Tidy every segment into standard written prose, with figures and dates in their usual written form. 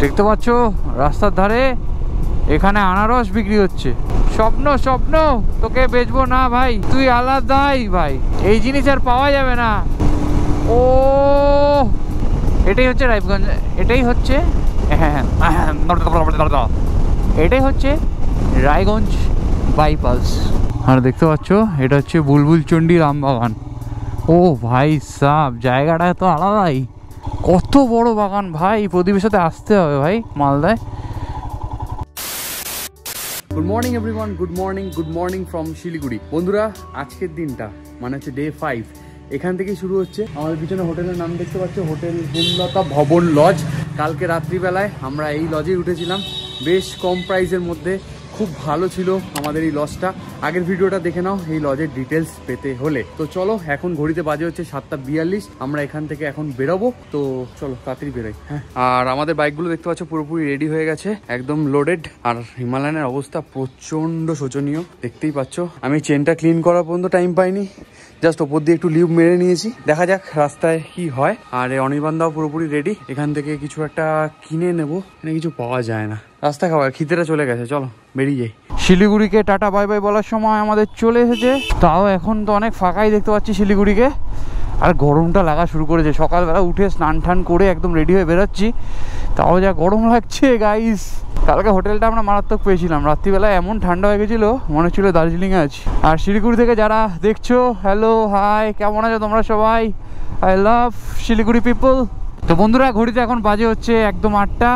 দেখতে পাচ্ছ রাস্তার ধারে এখানে আনারস বিক্রি হচ্ছে। স্বপ্ন স্বপ্ন, তোকে বেচবো না ভাই, তুই আলাদাই ভাই, এই জিনিস আর পাওয়া যাবে না। ও এটাই হচ্ছে রায়গঞ্জ, এটাই হচ্ছে এটাই হচ্ছে রায়গঞ্জ বাইপাস। আর দেখতে পাচ্ছ এটা হচ্ছে বুলবুল চণ্ডী রামবাগান। ও ভাই সাব, জায়গাটা তো আলাদাই, কত বড় বাগান ভাই, প্রদীপের সাথে আসতে হবে ভাই মালদায়। Good morning everyone, good morning from Siliguri. বন্ধুরা আজকের দিনটা মানে হচ্ছে ডে 5, এখান থেকেই শুরু হচ্ছে। আমাদের পিছনে হোটেলের নাম দেখতে পাচ্ছ, হোটেল হেমলতা ভবন লজ। কালকে রাত্রিবেলায় আমরা এই লজেই উঠেছিলাম, বেশ কম প্রাইসের মধ্যে, খুব ভালো ছিল আমাদের এই লজটা। আগের ভিডিওটা দেখে নাও এই লজের ডিটেলস পেতে হলে। তো চলো, এখন ঘড়িতে বাজে হচ্ছে 7:42, আমরা এখান থেকে এখন বেরোবো। তো চলো তাড়াতাড়ি বেরোই। হ্যাঁ, আর আমাদের বাইকগুলো দেখতে পাচ্ছ পুরোপুরি রেডি হয়ে গেছে, একদম লোডেড। আর হিমালয়ানের অবস্থা প্রচন্ড শোচনীয়, দেখতেই পাচ্ছ। আমি চেনটা ক্লিন করার পর্যন্ত টাইম পাইনি, জাস্ট ওপর দিয়ে একটু লিভ মেরে নিয়েছি, দেখা যাক রাস্তায় কি হয়। আর অনির্বাণদাও পুরোপুরি রেডি, এখান থেকে কিছু একটা কিনে নেবো, এখানে কিছু পাওয়া যায় না, রাস্তা খাবার খিদেটা চলে গেছে, চলো বেরিয়ে যাই। শিলিগুড়িকে টাটা বাই বাই বলার সময় আমাদের চলে এসেছে, তাও এখন তো অনেক ফাঁকাই দেখতে পাচ্ছি শিলিগুড়িকে। আর গরমটা লাগা শুরু করেছে, সকালবেলা উঠে স্নান টান করে একদম রেডি হয়ে বেরোচ্ছি, তাও যা গরম লাগছে গাইস। কালকে হোটেলটা আমরা মারাত্মক পেয়েছিলাম, রাত্রিবেলায় এমন ঠান্ডা হয়ে গেছিলো মনে হচ্ছিলো দার্জিলিংয়ে আছি। আর শিলিগুড়ি থেকে যারা দেখছো, হ্যালো হাই, কেমন আছো তোমরা সবাই? I love Siliguri people. তো বন্ধুরা ঘড়িতে এখন বাজে হচ্ছে একদম 8টা,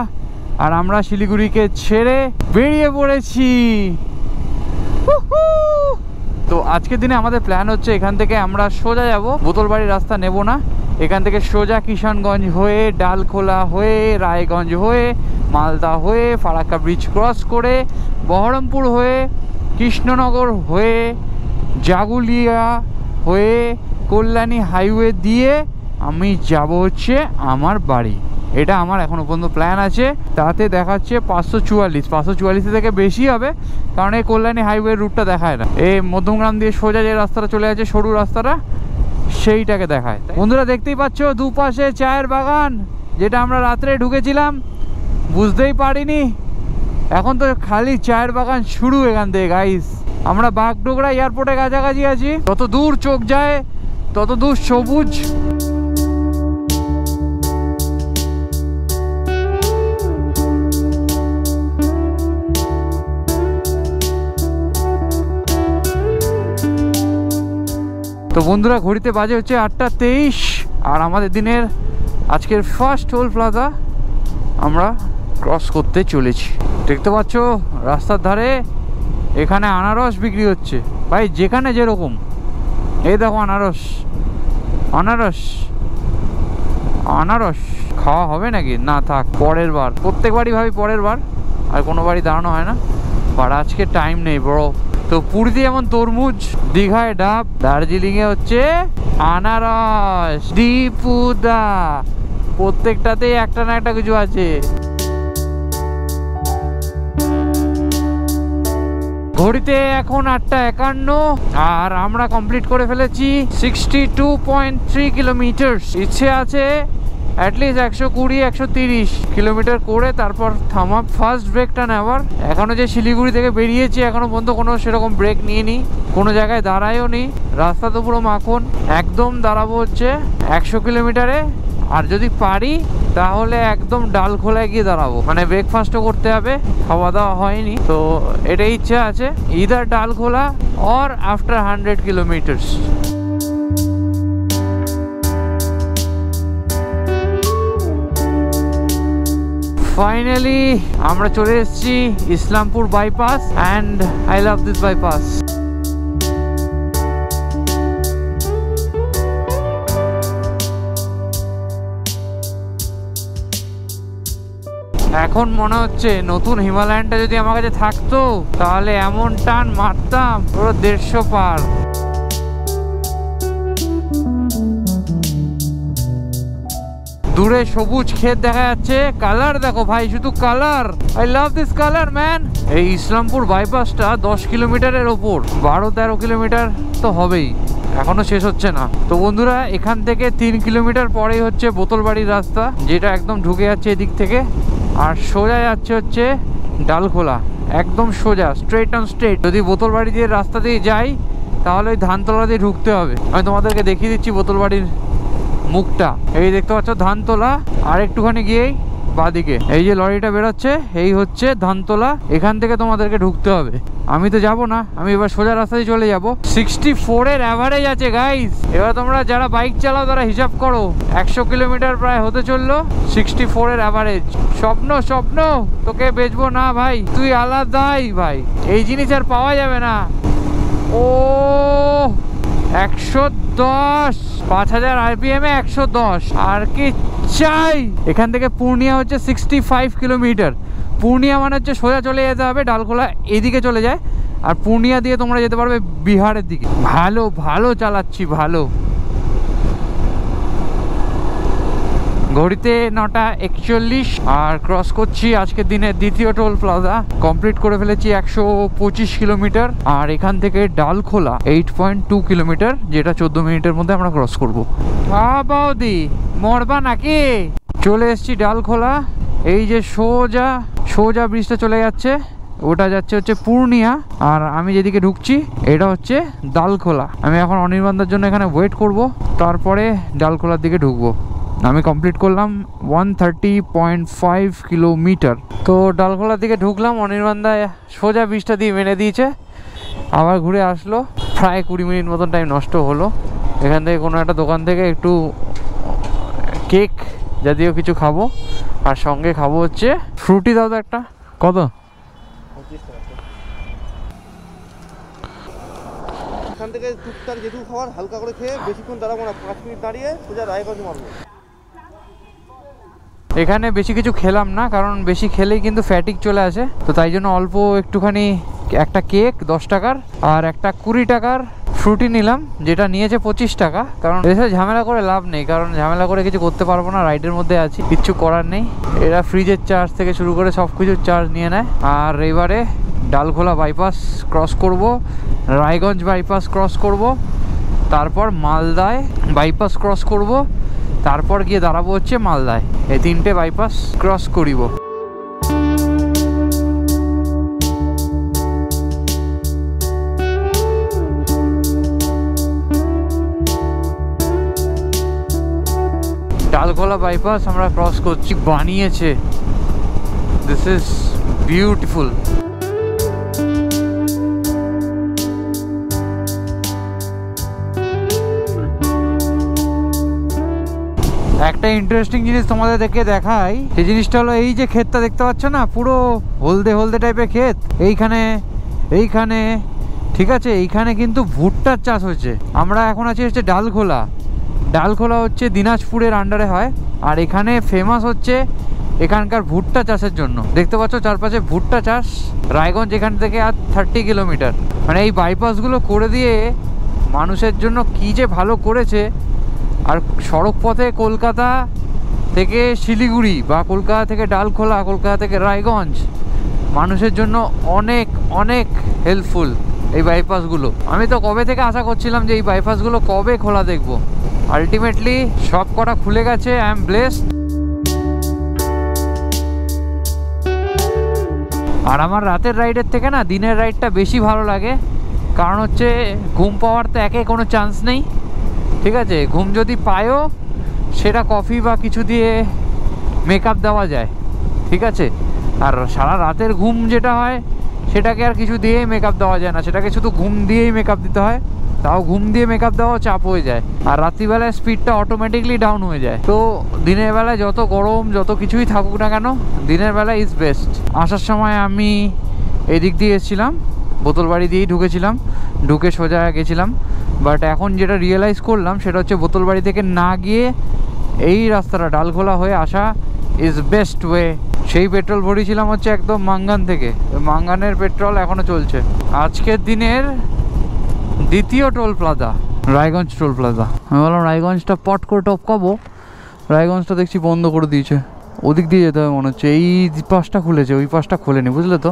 আর আমরা শিলিগুড়িকে ছেড়ে বেরিয়ে পড়েছি। তো আজকের দিনে আমাদের প্ল্যান হচ্ছে এখান থেকে আমরা সোজা যাব, বোতলবাড়ির রাস্তা নেব না, এখান থেকে সোজা কিষানগঞ্জ হয়ে, ডালখোলা হয়ে, রায়গঞ্জ হয়ে, মালদা হয়ে, ফারাক্কা ব্রিজ ক্রস করে, বহরমপুর হয়ে, কৃষ্ণনগর হয়ে, জাগুলিয়া হয়ে, কল্যাণী হাইওয়ে দিয়ে আমি যাব হচ্ছে আমার বাড়ি। এটা আমার এখনো পর্যন্ত প্ল্যান আছে। তাতে দেখাচ্ছে 544 থেকে বেশি হবে, কারণ এই কল্যাণী হাইওয়ে রুটটা দেখায় না, এই মধ্যমগ্রাম দিয়ে সোজা যে রাস্তাটা চলে আছে, সরু রাস্তাটা, সেইটাকে দেখায়। বন্ধুরা দেখতেই পাচ্ছ দুপাশে চায়ের বাগান, যেটা আমরা রাত্রে ঢুকেছিলাম বুঝতেই পারিনি, এখন তো খালি চায়ের বাগান শুরু এখান থেকে গাইস। আমরা বাগডোগরা এয়ারপোর্টের কাছাকাছি আছি, যত দূর চোখ যায় তত দূর সবুজ। তো বন্ধুরা ঘড়িতে বাজে হচ্ছে 8:23, আর আমাদের দিনের আজকের ফার্স্ট টোল প্লাজা আমরা ক্রস করতে চলেছি। দেখতে পাচ্ছ রাস্তার ধারে এখানে আনারস বিক্রি হচ্ছে ভাই, যেখানে যেরকম। এই দেখো আনারস, আনারস আনারস খাওয়া হবে নাকি? না থাক, পরের বার। প্রত্যেকবারই ভাবি পরের বার, আর কোনো বারই দাঁড়ানো হয় না, বাট আজকে টাইম নেই বড়। তো পুরীতে যেমন তরমুজ, দীঘায় ডাব, দার্জিলিংয়ে হচ্ছে আনারস, দীপুদা, প্রত্যেকটাতেই একটা না একটা কিছু আছে। ঘড়িতে এখন 8:51, আর আমরা কমপ্লিট করে ফেলেছি 62.3 কিলোমিটার। ইচ্ছে আছে অ্যাটলিস্ট 120-130 কিলোমিটার করে তারপর থামা, ফার্স্ট ব্রেকটা নেওয়ার। এখনো যে শিলিগুড়ি থেকে বেরিয়েছি এখনো পর্যন্ত কোনো সেরকম ব্রেক নিয়ে নি, কোনো জায়গায় দাঁড়ায়ও নি, রাস্তা তো পুরো মাখন। একদম দাঁড়াবো হচ্ছে 100 কিলোমিটারে, আর যদি পারি তাহলে একদম ডালখোলায় গিয়ে দাঁড়াবো, মানে ব্রেকফাস্টও করতে হবে, খাওয়া দাওয়া হয়নি, তো এটাই ইচ্ছা আছে, either Dalkhola or after 100 kilometres. Finally আমরা চলে এসেছি Islampur bypass, and I love this bypass. এখন মনে হচ্ছে নতুন হিমালয়ানটা যদি আমার কাছে থাকতো তাহলে এমন টান মারতাম পুরো 150 পার। দূরে সবুজ ক্ষেত দেখা যাচ্ছে, কালার দেখো ভাই, শুধু colour. I love this colour man. এই ইসলামপুর বাইপাসটা 10 কিলোমিটারের ওপর, 12-13 কিলোমিটার তো হবেই। এখনো শেষ হচ্ছে না। তো বন্ধুরা এখান থেকে 3 কিলোমিটার পরেই হচ্ছে বোতলবাড়ির রাস্তা, যেটা একদম ঢুকে যাচ্ছে এদিক থেকে, আর সোজা যাচ্ছে হচ্ছে ডালখোলা, একদম সোজা স্ট্রেট অন স্ট্রেট। যদি বোতলবাড়ি দিয়ে রাস্তা দিয়ে যাই তাহলে ওই ধানতলা দিয়ে ঢুকতে হবে। আমি তোমাদেরকে দেখিয়ে দিচ্ছি বোতলবাড়ির মুখটা। এই দেখতে পাচ্ছ ধানতলা, আর একটুখানি গিয়েই বাদিকে এই যে লরিটা বেরোচ্ছে, এই হচ্ছে ধানতলা। এখান থেকে তোমাদেরকে ঢুকতে হবে। আমি তো যাব না, আমি এবার সোজা রাস্তায় চলে যাব। 64 এর অ্যাভারেজ আছে গাইস। এবার তোমরা যারা বাইক চালাও তারা হিসাব করো, 100 কিলোমিটার প্রায় হতে চললো, 64 এর অ্যাভারেজ। স্বপ্ন স্বপ্ন, তোকে বেচবো না ভাই, তুই আলাদাই ভাই, এই জিনিস আর পাওয়া যাবে না। ও 110, 5000 RPM এ 110, আর কি চাই। এখান থেকে পূর্ণিয়া হচ্ছে 65 কিলোমিটার। পূর্ণিয়া মানে হচ্ছে সোজা চলে যেতে হবে, ডালখোলা এদিকে চলে যায়, আর পূর্ণিয়া দিয়ে তোমরা যেতে পারবে বিহারের দিকে। ভালো ভালো চালাচ্ছি, ভালো। ঘড়িতে 9:41, আর ক্রস করছি আজকের দিনের দ্বিতীয় টোল প্লাজা। কমপ্লিট করে ফেলেছি 125 কিলোমিটার, আর এখান থেকে ডালখোলা 8.2 কিলোমিটার, যেটা 14 মিনিটের মধ্যে আমরা ক্রস করবো। বৌদি মরবা নাকি? চলে এসছি ডালখোলা। এই যে সোজা সোজা ব্রিজটা চলে যাচ্ছে, ওটা যাচ্ছে হচ্ছে পূর্ণিয়া, আর আমি যেদিকে ঢুকছি এটা হচ্ছে ডালখোলা। আমি এখন অনির্বাণদার জন্য এখানে ওয়েট করব, তারপরে ডালখোলার দিকে ঢুকবো। আমি কমপ্লিট করলাম 130.5 কিলোমিটার। তো ডালখোলার দিকে ঢুকলাম, অনির্বাণদা সোজা ব্রিজটা দিয়ে মেনে দিয়েছে, আবার ঘুরে আসলো। প্রায় 20 মিনিট মতন টাইম নষ্ট হলো। এখান থেকে কোনো একটা দোকান থেকে একটু কেক জাতীয় কিছু খাবো, আর সঙ্গে খাবো হচ্ছে ফ্রুটি। দাও তো একটা। কত? এখান থেকে টুকটাক যেটুকু খাবার হালকা করে খেয়ে বেশিক্ষণ দাঁড়াবো না, 5 মিনিট দাঁড়িয়ে সোজা রায়গঞ্জ মারবো। এখানে বেশি কিছু খেলাম না, কারণ বেশি খেলেই কিন্তু ফ্যাটিক চলে আসে। তো তাই জন্য অল্প একটুখানি একটা কেক 10 টাকার আর একটা 20 টাকার ফ্রুটি নিলাম, যেটা নিয়েছে 25 টাকা। কারণ এসে ঝামেলা করে লাভ নেই, কারণ ঝামেলা করে কিছু করতে পারবো না, রাইডের মধ্যে আছি, কিচ্ছু করার নেই। এরা ফ্রিজের চার্জ থেকে শুরু করে সব কিছুর চার্জ নিয়ে নেয়। আর এবারে ডালখোলা বাইপাস ক্রস করব, রায়গঞ্জ বাইপাস ক্রস করব, তারপর মালদায় বাইপাস ক্রস করব, তারপর গিয়ে দাঁড়াবো হচ্ছে মালদায়। এই 3টে বাইপাস ক্রস করিব। ডালখোলা বাইপাস আমরা ক্রস করছি, বানিয়েছে। This is beautiful. একটা ইন্টারেস্টিং জিনিস তোমাদেরকে দেখাই। সেই জিনিসটা হলো এই যে ক্ষেতটা দেখতে পাচ্ছ না, পুরো হলদে হলদে টাইপের ক্ষেত। এইখানে ঠিক আছে, এইখানে কিন্তু ভুট্টার চাষ হচ্ছে। আমরা এখন আছি হচ্ছে ডালখোলা। ডালখোলা হচ্ছে দিনাজপুরের আন্ডারে হয়, আর এখানে ফেমাস হচ্ছে এখানকার ভুট্টা চাষের জন্য। দেখতে পাচ্ছ চারপাশে ভুট্টা চাষ। রায়গঞ্জ এখান থেকে আর 30 কিলোমিটার। মানে এই বাইপাসগুলো করে দিয়ে মানুষের জন্য কি যে ভালো করেছে। আর সড়ক পথে কলকাতা থেকে শিলিগুড়ি বা কলকাতা থেকে ডালখোলা, কলকাতা থেকে রায়গঞ্জ মানুষের জন্য অনেক অনেক হেল্পফুল এই বাইপাসগুলো। আমি তো কবে থেকে আশা করছিলাম যে এই বাইপাসগুলো কবে খোলা দেখবো। আলটিমেটলি সব কটা খুলে গেছে। I am blessed. আর আমার রাতের রাইডের থেকে না দিনের রাইডটা বেশি ভালো লাগে, কারণ হচ্ছে ঘুম পাওয়ার তো একে কোনো চান্স নেই। ঠিক আছে, ঘুম যদি পায়ও সেটা কফি বা কিছু দিয়ে মেকআপ দেওয়া যায়। ঠিক আছে, আর সারা রাতের ঘুম যেটা হয় সেটাকে আর কিছু দিয়েই মেকআপ দেওয়া যায় না, সেটাকে শুধু ঘুম দিয়েই মেকআপ দিতে হয়। তাও ঘুম দিয়ে মেকআপ দেওয়া চাপ হয়ে যায়, আর রাত্রিবেলায় স্পিডটা অটোমেটিকলি ডাউন হয়ে যায়। তো দিনের বেলায় যত গরম যত কিছুই থাকুক না কেন, দিনের বেলায় ইজ বেস্ট। আসার সময় আমি এদিক দিয়ে এসেছিলাম, বোতলবাড়ি দিয়েই ঢুকেছিলাম, ঢুকে সোজা গেছিলাম। বাট এখন যেটা রিয়েলাইজ করলাম সেটা হচ্ছে বোতলবাড়ি থেকে না গিয়ে এই রাস্তাটা ডালখোলা হয়ে আসা ইজ বেস্ট ওয়ে। সেই পেট্রোল ভরিয়েছিলাম হচ্ছে একদম মাঙ্গান থেকে, মাঙ্গানের পেট্রোল এখনও চলছে। আজকের দিনের দ্বিতীয় toll plaza Raiganj toll plaza. আমি বললাম রায়গঞ্জটা পট করে টপকাবো, রায়গঞ্জটা দেখছি বন্ধ করে দিয়েছে। ওদিক দিয়ে যেতে হবে মনে হচ্ছে, এই পাশটা খুলেছে, ওই পাশটা খোলেনি, বুঝলে তো।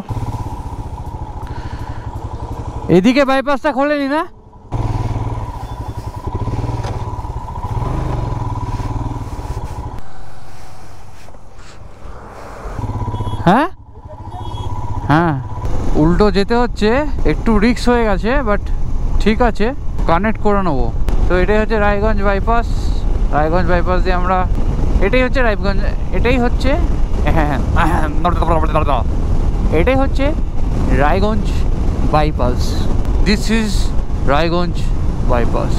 এদিকে বাইপাসটা খোলেনি না, হ্যাঁ উল্টো যেতে হচ্ছে, একটু রিস্ক হয়ে গেছে, বাট ঠিক আছে, কানেক্ট করে নেবো। তো এটাই হচ্ছে রায়গঞ্জ বাইপাস। রায়গঞ্জ বাইপাস দিয়ে আমরা, এটাই হচ্ছে রায়গঞ্জ, এটাই হচ্ছে এটাই হচ্ছে Raiganj bypass. This is Raiganj bypass,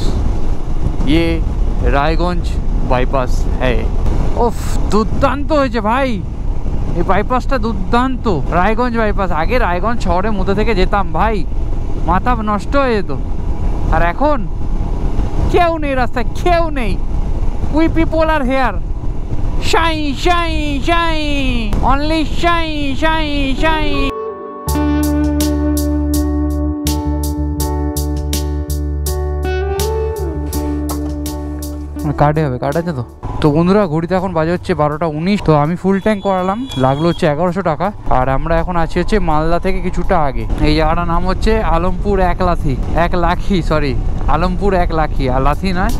ये রায়গঞ্জ বাইপাস হ্যাঁ। ওফ দুর্দান্ত হয়েছে ভাই, এই বাইপাসটা দুর্দান্ত। রায়গঞ্জ বাইপাস, আগে রায়গঞ্জ শহরের মধ্যে থেকে যেতাম ভাই, মাথা নষ্ট হয়ে যেত। আর এখন কেউ নেই রাস্তায়, কেউ নেই। We people are here, shy shy shy, only shy shy shy. কার্ডে হবে, কার্ড আছে তো। তো বন্ধুরা ঘড়িতে এখন বাজে হচ্ছে 12:19। তো আমি ফুল ট্যাঙ্ক করালাম, লাগলো হচ্ছে 1100 টাকা। আর আমরা এখন আছি হচ্ছে মালদা থেকে কিছুটা আগে। এই জায়গাটার নাম হচ্ছে আলমপুর এক লাখি, সরি আলমপুর 1 লাখি, আর লাথি নয়।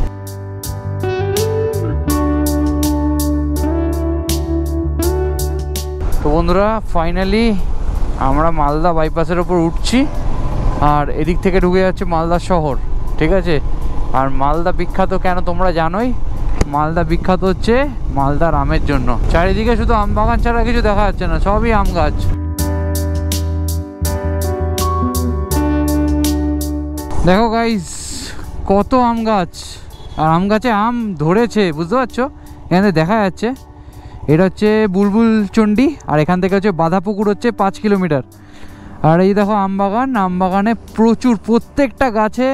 তো বন্ধুরা ফাইনালি আমরা মালদা বাইপাসের ওপর উঠছি, আর এদিক থেকে ঢুকে যাচ্ছে মালদা শহর, ঠিক আছে। আর মালদা বিখ্যাত কেন তোমরা জানোই, মালদা বিখ্যাত হচ্ছে মালদার আমের জন্য। চারিদিকে শুধু আম বাগান ছাড়া কিছু দেখা যাচ্ছে না, সবই আম গাছ। দেখো গাইস কত আম গাছ, আর আম গাছে আম ধরেছে, বুঝতে পারছো, এখানে দেখা যাচ্ছে। এটা হচ্ছে বুলবুল চণ্ডী, আর এখান থেকে হচ্ছে বাঁধাপুকুর হচ্ছে 5 কিলোমিটার। আর এই দেখো আম বাগান, আম বাগানে প্রচুর, প্রত্যেকটা গাছে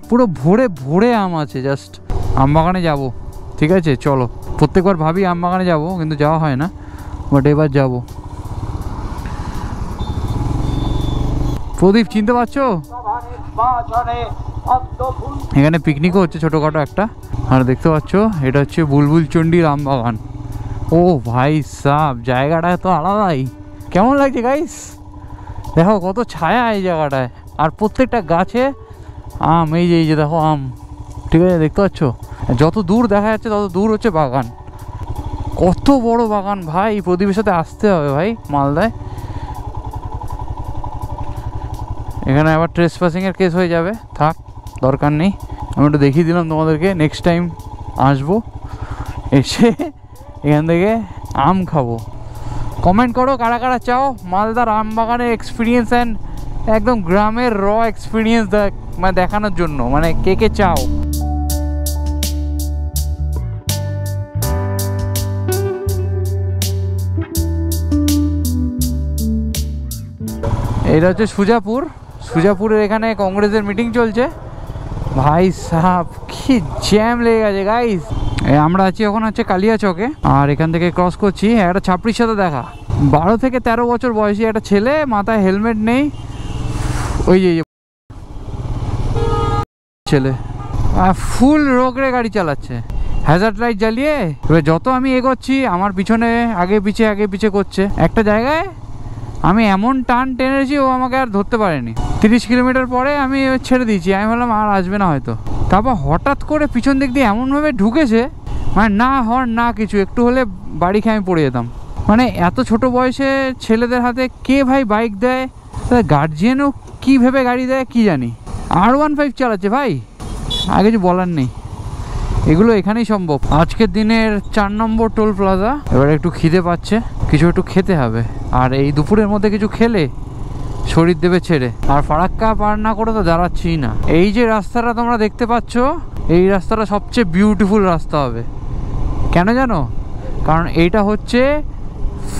পুরো ভরে ভরে আম আছে। জাস্ট আম বাগানে যাব, ঠিক আছে চলো। প্রত্যেকবার ভাবি আম বাগানে যাব, কিন্তু যাওয়া হয় না, বাট এবার যাব। প্রদীপ চিনতে পারছো? এখানে পিকনিকও হচ্ছে ছোটোখাটো একটা। আর দেখতে পাচ্ছ এটা হচ্ছে বুলবুল চণ্ডীর আম বাগান। ও ভাই সাব, জায়গাটা তো আলাদাই। কেমন লাগছে গাইস? দেখো কত ছায়া এই জায়গাটায়, আর প্রত্যেকটা গাছে আম। এই যে দেখো আম, ঠিক আছে দেখতে পাচ্ছ, যত দূর দেখা যাচ্ছে তত দূর হচ্ছে বাগান। কত বড় বাগান ভাই, প্রদীপের সাথে আসতে হবে ভাই মালদায়। এখানে আবার ট্রেসপাসিংয়ের কেস হয়ে যাবে, থাক দরকার নেই। আমি একটু দেখিয়ে দিলাম তোমাদেরকে, নেক্সট টাইম আসবো, এসে এখান থেকে আম খাবো। কমেন্ট করো কারা কারা চাও মালদার আম বাগানের এক্সপিরিয়েন্স অ্যান্ড একদম গ্রামের র এক্সপিরিয়েন্স মানে দেখানোর জন্য, মানে কে কে চাও। এটা হচ্ছে সুজাপুর। সুজাপুরের এখানে কংগ্রেসের মিটিং চলছে ভাই সাহেব, কি জ্যাম লেগে গেছে গাইস। আমরা আছি এখন হচ্ছে কালিয়া চকে, আর এখান থেকে ক্রস করছি। একটা ছাপড়ির সাথে দেখা, 12 থেকে 13 বছর বয়সী একটা ছেলে, মাথায় হেলমেট নেই। ওই যে ছেলে ফুল রোগরে গাড়ি চালাচ্ছে, হ্যাজার্ড লাইট জ্বালিয়ে। এবার যত আমি এগোচ্ছি আমার পিছনে আগে পিছে করছে। একটা জায়গায় আমি এমন টান টেনেছি, ও আমাকে আর ধরতে পারেনি। 30 কিলোমিটার পরে আমি ছেড়ে দিয়েছি, আমি ভাবলাম আর আসবে না হয়তো। তারপর হঠাৎ করে পিছন দিক দিয়ে এমনভাবে ঢুকেছে, মানে না হর্ন না কিছু, একটু হলে বাড়ি খেয়ে আমি পড়ে যেতাম। মানে এত ছোট বয়সে ছেলেদের হাতে কে ভাই বাইক দেয়, গার্জিয়ানও কী ভেবে গাড়ি দেয় কি জানি। R15 চালাচ্ছে ভাই, আর কিছু বলার নেই। এগুলো এখানেই সম্ভব। আজকের দিনের 4 নম্বর টোল প্লাজা। এবার একটু খিদে পাচ্ছে, কিছু একটু খেতে হবে। আর এই দুপুরের মধ্যে কিছু খেলে শরীর দেবে ছেড়ে। আর ফারাক্কা পার না করে তো দাঁড়াচ্ছি না। এই যে রাস্তাটা তোমরা দেখতে পাচ্ছ, এই রাস্তাটা সবচেয়ে বিউটিফুল রাস্তা হবে। কেন জানো? কারণ এইটা হচ্ছে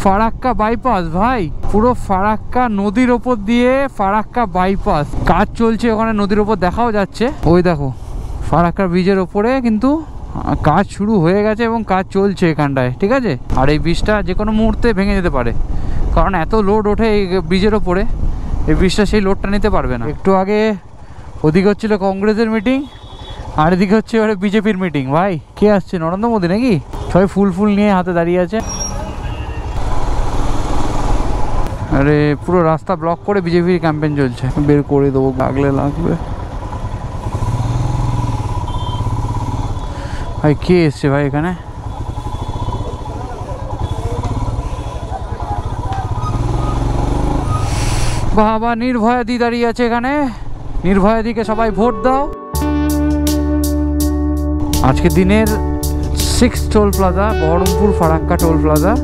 ফারাক্কা বাইপাস ভাই, পুরো ফারাক্কা নদীর ওপর দিয়ে ফারাক্কা বাইপাস কাজ চলছে ওখানে, নদীর ওপর দেখাও যাচ্ছে। ওই দেখো ফারাক্কা ব্রিজের ওপরে কিন্তু কাজ শুরু হয়ে গেছে এবং কাজ চলছে এখানটায়, ঠিক আছে। আর এই ব্রিজটা যে কোনো মুহূর্তে ভেঙে যেতে পারে, কারণ এত লোড ওঠে এই ব্রিজের ওপরে, এই ব্রিজটা সেই লোডটা নিতে পারবে না। একটু আগে ওদিকে হচ্ছিল কংগ্রেসের মিটিং, আর এদিকে হচ্ছে এবারে বিজেপির মিটিং। ভাই কে আসছে, নরেন্দ্র মোদী নাকি? সবাই ফুল নিয়ে হাতে দাঁড়িয়ে আছে। আরে পুরো রাস্তা ব্লক করে বিজেপির ক্যাম্পেইন চলছে। বের করে দেবো, লাগবে। ভাই কে এসছে ভাই এখানে? বাবা নির্ভয়াদি দাঁড়িয়ে আছে এখানে, নির্ভয়াদিকে সবাই ভোট দাও। আজকের দিনের 6 toll plaza, Baharampur Farakka toll plaza.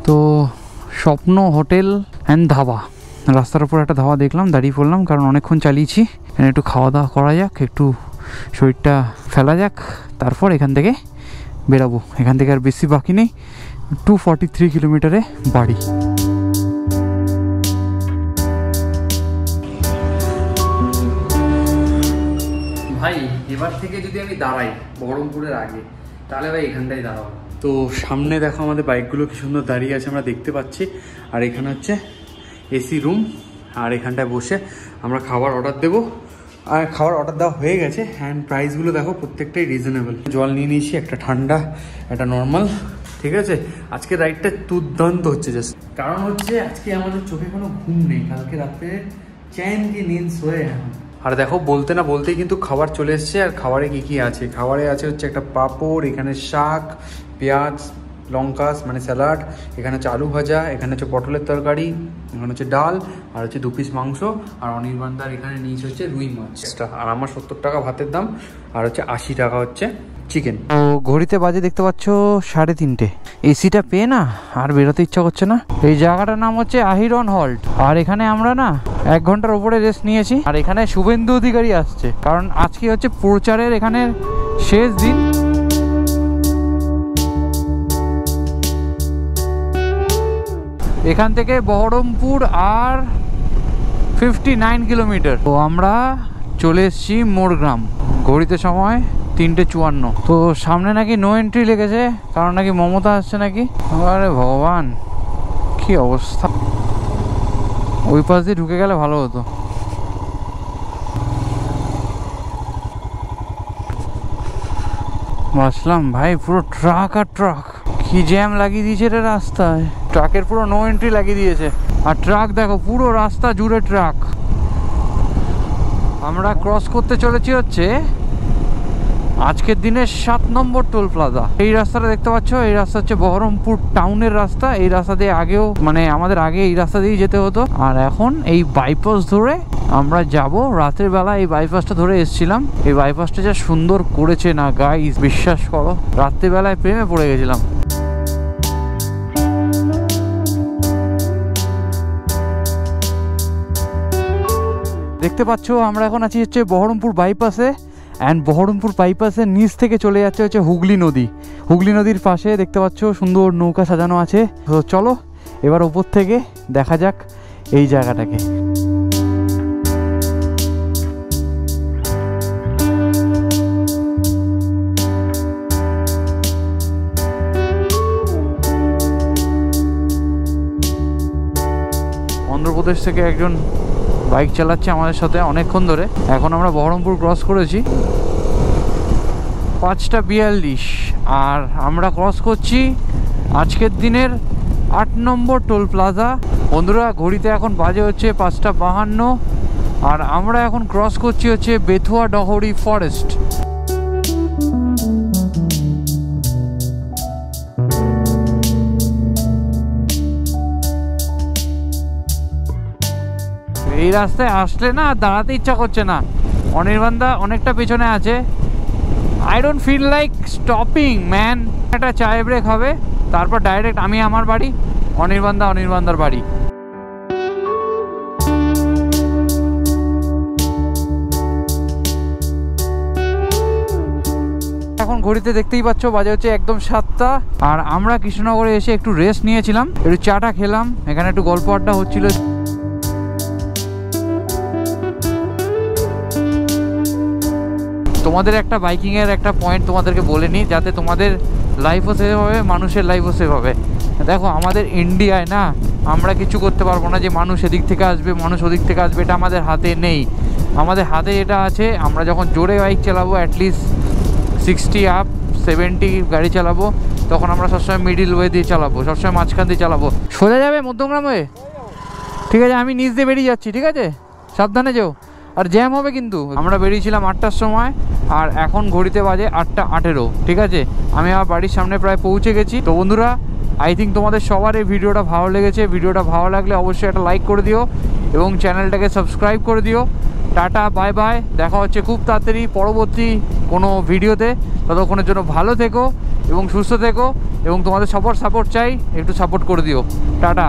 তো স্বপ্ন হোটেল অ্যান্ড ধাবা, রাস্তার উপর একটা ধাবা দেখলাম, দাঁড়িয়ে পড়লাম কারণ অনেকক্ষণ চালিয়েছি, একটু খাওয়া দাওয়া করা যাক, একটু শরীরটা ফেলা যাক, তারপর এখান থেকে বেরাবো। এখান থেকে আর বেশি বাকি নেই, 243 কিলোমিটারে বাড়ি। ভাই এবার থেকে যদি আমি দাঁড়াই বহরমপুরের আগে, তাহলে ভাই এখানটাই দাঁড়াবো। তো সামনে দেখো আমাদের বাইকগুলো কি সুন্দর দাঁড়িয়ে আছে, আমরা দেখতে পাচ্ছি। আর এখানে হচ্ছে এসি রুম, আর এখানটায় বসে আমরা খাবার অর্ডার দেবো। আর খাবার অর্ডার দেওয়া হয়ে গেছে। অ্যান্ড প্রাইসগুলো দেখো প্রত্যেকটাই রিজনেবল। জল নিয়ে নিয়েছি, একটা ঠান্ডা একটা নর্মাল। ঠিক আছে, আজকে রাইডটা দুর্দান্ত হচ্ছে। জাস্ট কারণ হচ্ছে আজকে আমাদের চোখে কোনো ঘুম নেই, কালকে রাত্রে চ্যান কি নিন্স হয়ে এখন। আর দেখো বলতে না বলতেই কিন্তু খাবার চলে এসছে। আর খাবারে কি কি আছে, খাবারে আছে হচ্ছে একটা পাঁপড়, এখানে শাক, পেঁয়াজ, লঙ্কা মানে স্যালাড, এখানে হচ্ছে আলু ভাজা, এখানে হচ্ছে পটলের তরকারি, এখানে হচ্ছে ডাল, আর হচ্ছে 2 পিস মাংস, আর অনির্বাণদার এখানে নিয়েছে হচ্ছে রুই মাছটা। আর আমার 70 টাকা ভাতের দাম, আর হচ্ছে 80 টাকা হচ্ছে চিকেন। ও ঘড়িতে বাজে দেখতে পাচ্ছ 3:30। এসিটা পেয়ে না আর বেরোতে ইচ্ছা করছে না। এই জায়গাটার নাম হচ্ছে আহিরন হল্ট। আর এখানে আমরা না 1 ঘন্টার উপরে রেস্ট নিয়েছি। আর এখানে শুভেন্দু অধিকারী আসছে, কারণ আজকে হচ্ছে প্রচারের এখানে শেষ দিন। এখান থেকে বহরমপুর আর 59 কিলোমিটার। তো আমরা চলে এসেছি মোরগ্রাম। ঘড়িতে সময় 3:54। তো সামনে নাকি নো এন্ট্রি লেগেছে, কারণ নাকি মমতা আসছে নাকি। আরে ভগবান, কি অবস্থা! ওই পাশ দিয়ে ঢুকে গেলে ভালো হতো। বাসলাম ভাই, পুরো ট্রাক আর ট্রাক, কি জ্যাম লাগিয়ে দিয়েছে রে রাস্তায়। ট্রাকের পুরো নো এন্ট্রি লাগিয়ে দিয়েছে। আর ট্রাক দেখো, পুরো রাস্তা জুড়ে ট্রাক। আমরা ক্রস করতে চলেছি হচ্ছে আজকের দিনের 7 নম্বর টোল প্লাজা। এই রাস্তাটা দেখতে পাচ্ছ, এই রাস্তা হচ্ছে বহরমপুর টাউনের রাস্তা। এই রাস্তা দিয়ে আগেও মানে আমাদের আগে এই রাস্তা দিয়েই যেতে হতো। আর এখন এই বাইপাস ধরে আমরা যাব। রাতের বেলা এই বাইপাসটা ধরে এসেছিলাম। এই বাইপাসটা যা সুন্দর করেছে না গাইস, বিশ্বাস করো, রাত্রিবেলায় প্রেমে পড়ে গেছিলাম। দেখতে পাচ্ছ আমরা এখন আছি হচ্ছে বহরমপুর বাইপাসে। অ্যান্ড বহরমপুর বাইপাসের নিচ থেকে চলে যাচ্ছে হচ্ছে হুগলি নদী। হুগলি নদীর পাশে দেখতে পাচ্ছ সুন্দর নৌকা সাজানো আছে। তো চলো এবার ওপর থেকে দেখা যাক এই জায়গাটাকে। অন্ধ্রপ্রদেশ থেকে একজন বাইক চালাচ্ছে আমাদের সাথে অনেকক্ষণ ধরে। এখন আমরা বহরমপুর ক্রস করেছি 5:42। আর আমরা ক্রস করছি আজকের দিনের 8 নম্বর টোল প্লাজা। বন্ধুরা ঘড়িতে এখন বাজে হচ্ছে 5:52। আর আমরা এখন ক্রস করছি হচ্ছে বেথুয়া ডহরি ফরেস্ট। এই রাস্তায় আসলে না দাঁড়াতে ইচ্ছা করছে না। অনির্বাণদা অনেকটা পেছনে আছে। I don't feel like stopping man. একটা চায় ব্রেক হবে, তারপর ডাইরেক্ট আমি আমার বাড়ি, অনির্বাণদার বাড়ি। এখন ঘড়িতে দেখতেই পাচ্ছ বাজে হচ্ছে একদম 7টা। আর আমরা কৃষ্ণনগরে এসে একটু রেস্ট নিয়েছিলাম, একটু চাটা খেলাম, এখানে একটু গল্প আড্ডা হচ্ছিল। তোমাদের একটা বাইকিংয়ের একটা পয়েন্ট তোমাদেরকে বলে নিই, যাতে তোমাদের লাইফও সেভ হবে, মানুষের লাইফও সেভ হবে। দেখো আমাদের ইন্ডিয়ায় না আমরা কিছু করতে পারবো না যে মানুষ এদিক থেকে আসবে মানুষ ওদিক থেকে আসবে, এটা আমাদের হাতে নেই। আমাদের হাতে যেটা আছে, আমরা যখন জোরে বাইক চালাবো অ্যাটলিস্ট 60 আপ 70 গাড়ি চালাবো, তখন আমরা সবসময় মিডিল ওয়ে দিয়ে চালাবো, সবসময় মাঝখান দিয়ে চালাবো। সোজা যাবে মধ্যমগ্রাম হয়ে? ঠিক আছে, আমি নিচ দিয়ে বেরিয়ে যাচ্ছি, ঠিক আছে? সাবধানে যেও, আর জ্যাম হবে কিন্তু। আমরা বেরিয়েছিলাম 8টার সময়, আর এখন ঘড়িতে বাজে 8টা 18। ঠিক আছে, আমি আমার বাড়ির সামনে প্রায় পৌঁছে গেছি। তো বন্ধুরা, আই থিঙ্ক তোমাদের সবার এই ভিডিওটা ভালো লেগেছে। ভিডিওটা ভালো লাগলে অবশ্যই একটা লাইক করে দিও এবং চ্যানেলটাকে সাবস্ক্রাইব করে দিও। টাটা, বাই বাই, দেখা হচ্ছে খুব তাড়াতাড়ি পরবর্তী কোনো ভিডিওতে। ততক্ষণের জন্য ভালো থেকো এবং সুস্থ থেকো, এবং তোমাদের সবার সাপোর্ট চাই, একটু সাপোর্ট করে দিও। টাটা।